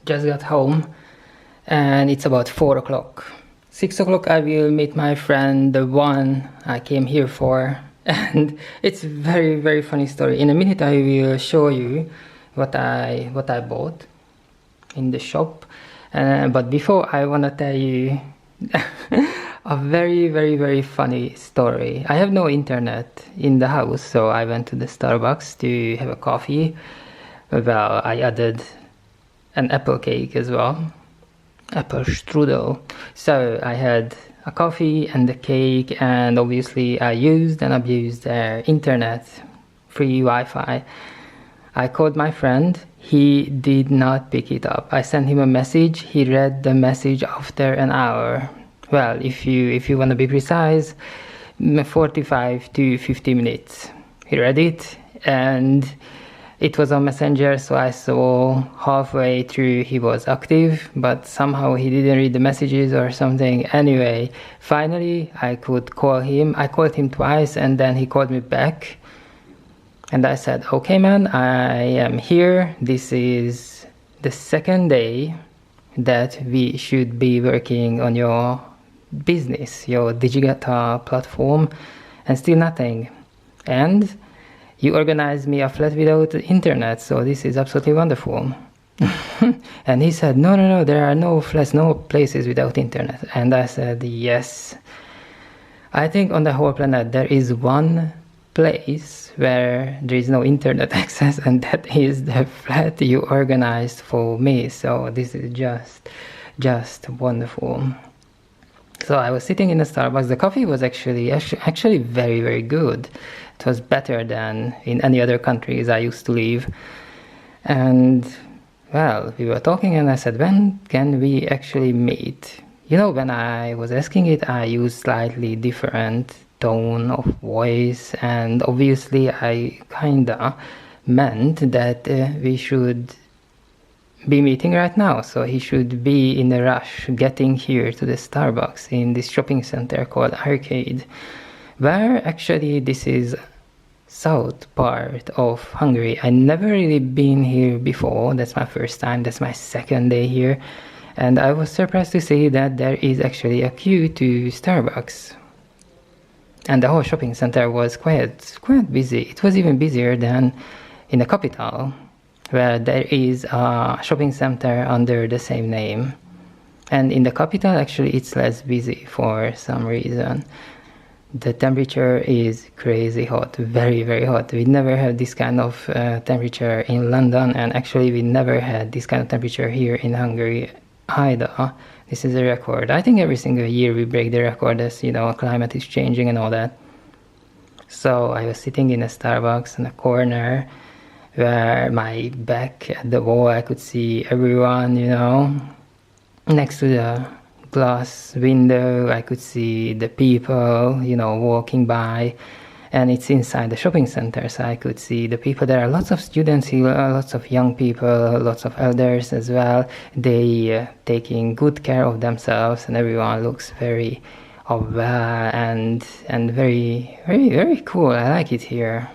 Just got home and it's about 4 o'clock. 6 o'clock I will meet my friend, the one I came here for. And it's very, very funny story. In a minute I will show you what I bought in the shop. But before, I want to tell you a very, very, very funny story. I have no internet in the house, so I went to the Starbucks to have a coffee. Well, I added an apple cake as well, apple strudel. So I had a coffee and the cake, and obviously I used and abused their internet, free Wi-Fi. I called my friend. He did not pick it up. I sent him a message. He read the message after an hour. Well, if you want to be precise, 45 to 50 minutes. He read it, and it was on Messenger, so I saw halfway through he was active, but somehow he didn't read the messages or something. Anyway, finally I could call him. I called him twice, and then he called me back. And I said, okay, man, I am here. This is the second day that we should be working on your business, your Digigata platform, and still nothing. And you organized me a flat without internet, so this is absolutely wonderful. And he said, no, there are no flats, no places without internet. And I said, yes. I think on the whole planet there is one place where there is no internet access, and that is the flat you organized for me. So this is just wonderful. So I was sitting in a Starbucks. The coffee was actually very, very good. It was better than in any other countries I used to live. And well, we were talking, and I said, when can we actually meet? You know, when I was asking it, I used slightly different tone of voice, and obviously I kinda meant that we should be meeting right now, so he should be in a rush getting here to the Starbucks in this shopping center called Arcade, where actually this is south part of Hungary. I never really been here before. That's my first time. That's my second day here, and I was surprised to see that there is actually a queue to Starbucks. And the whole shopping center was quite busy. It was even busier than in the capital, where there is a shopping center under the same name. And in the capital, actually, it's less busy for some reason. The temperature is crazy hot, very, very hot. We never had this kind of temperature in London, and actually we never had this kind of temperature here in Hungary either. This is a record. I think every single year we break the record as, you know, climate is changing and all that. So I was sitting in a Starbucks in a corner where my back at the wall, I could see everyone, you know. Next to the glass window, I could see the people, you know, walking by. And it's inside the shopping center, so I could see the people. There are lots of students here, lots of young people, lots of elders as well. They taking good care of themselves, and everyone looks very well and very, very, very cool. I like it here.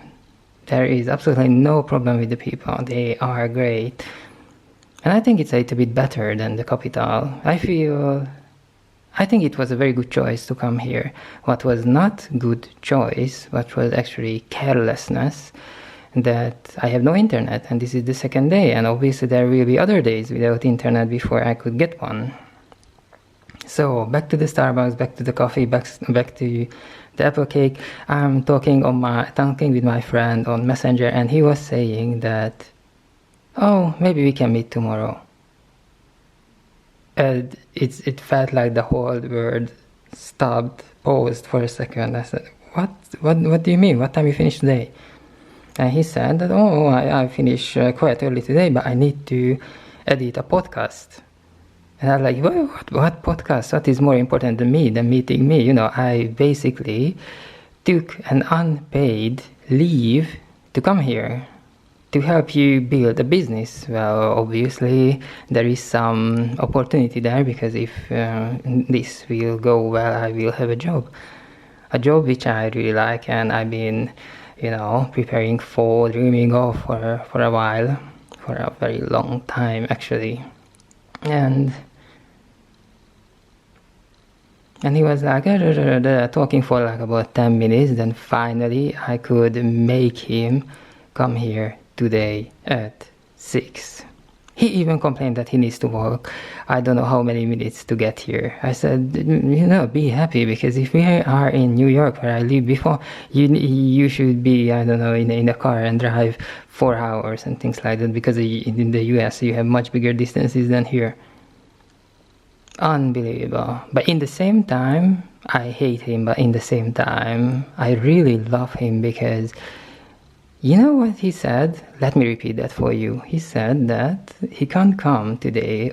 There is absolutely no problem with the people. They are great. And I think it's a little bit better than the capital. I think it was a very good choice to come here. What was not good choice, what was actually carelessness, that I have no internet, and this is the second day, and obviously there will be other days without internet before I could get one. So back to the Starbucks, back to the coffee, back to the apple cake. I'm talking with my friend on Messenger, and he was saying that, oh, maybe we can meet tomorrow. And it felt like the whole world stopped, paused for a second. I said, what do you mean? What time you finish today? And he said that, oh, I finish quite early today, but I need to edit a podcast. And I'm like, what podcast? What is more important than meeting me? You know, I basically took an unpaid leave to come here to help you build a business. Well, obviously there is some opportunity there, because if this will go well, I will have a job which I really like, and I've been, you know, preparing for, dreaming of for a while, for a very long time actually. and he was like talking for like about 10 minutes. Then finally I could make him come here today at 6. He even complained that he needs to walk I don't know how many minutes to get here. I said, be happy, because if we are in New York, where I lived before, you should be, I don't know, in a car and drive 4 hours and things like that, because in the US you have much bigger distances than here. Unbelievable. But in the same time, I hate him, but in the same time, I really love him, because you know what he said? Let me repeat that for you. He said that he can't come today,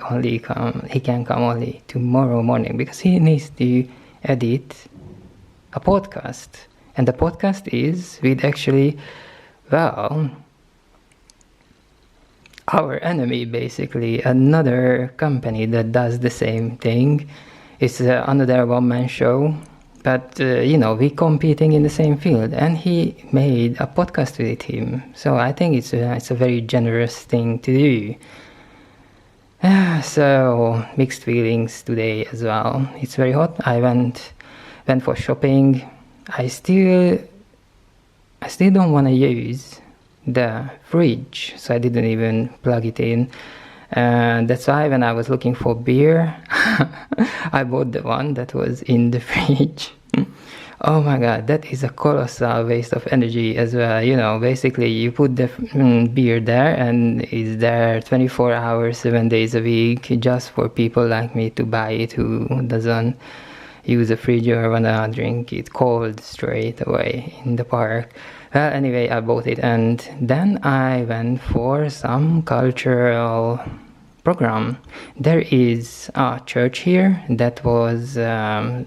he can come only tomorrow morning, because he needs to edit a podcast. And the podcast is with actually, well, our enemy, basically, another company that does the same thing. It's another one-man show. But, we competing in the same field, and he made a podcast with him. So I think it's a very generous thing to do. So mixed feelings today as well. It's very hot. I went for shopping. I still don't want to use the fridge, so I didn't even plug it in. And that's why when I was looking for beer, I bought the one that was in the fridge. Oh my god, that is a colossal waste of energy as well. Basically you put the beer there, and it's there 24 hours, 7 days a week, just for people like me to buy it, who doesn't use a fridge or wanna drink it cold straight away in the park. Well, anyway, I bought it, and then I went for some cultural program. There is a church here that was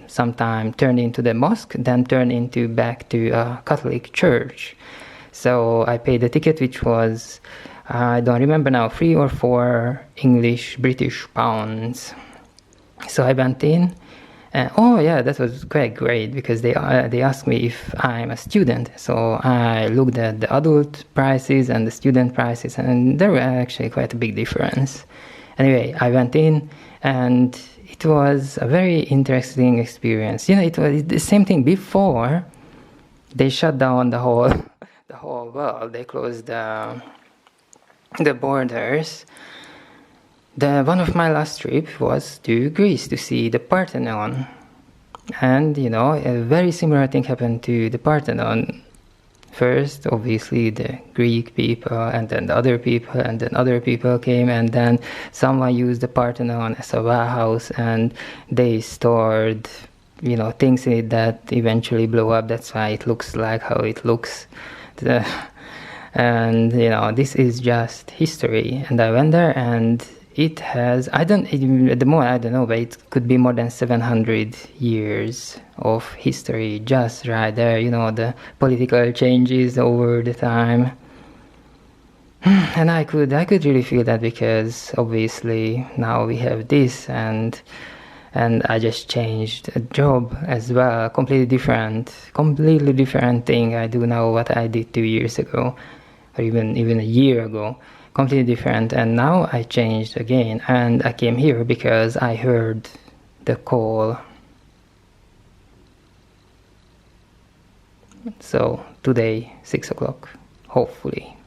sometime turned into the mosque, then turned back to a Catholic church. So I paid the ticket, which was, I don't remember now, 3 or 4 British pounds. So I went in. That was quite great, because they asked me if I'm a student. So I looked at the adult prices and the student prices, and there were actually quite a big difference. Anyway, I went in, and it was a very interesting experience. It was the same thing before. They shut down the whole world. They closed the borders. One of my last trips was to Greece to see the Parthenon. And, a very similar thing happened to the Parthenon. First, obviously, the Greek people, and then the other people, and then other people came, and then someone used the Parthenon as a warehouse, and they stored, things in it that eventually blew up. That's why it looks like how it looks. And, this is just history. And I went there, and it has, at the moment I don't know, but it could be more than 700 years of history just right there. The political changes over the time. And I could really feel that, because obviously now we have this, and I just changed a job as well, completely different thing I do now what I did 2 years ago, or even a year ago. Completely different. And now I changed again, and I came here because I heard the call. So today, 6 o'clock, hopefully.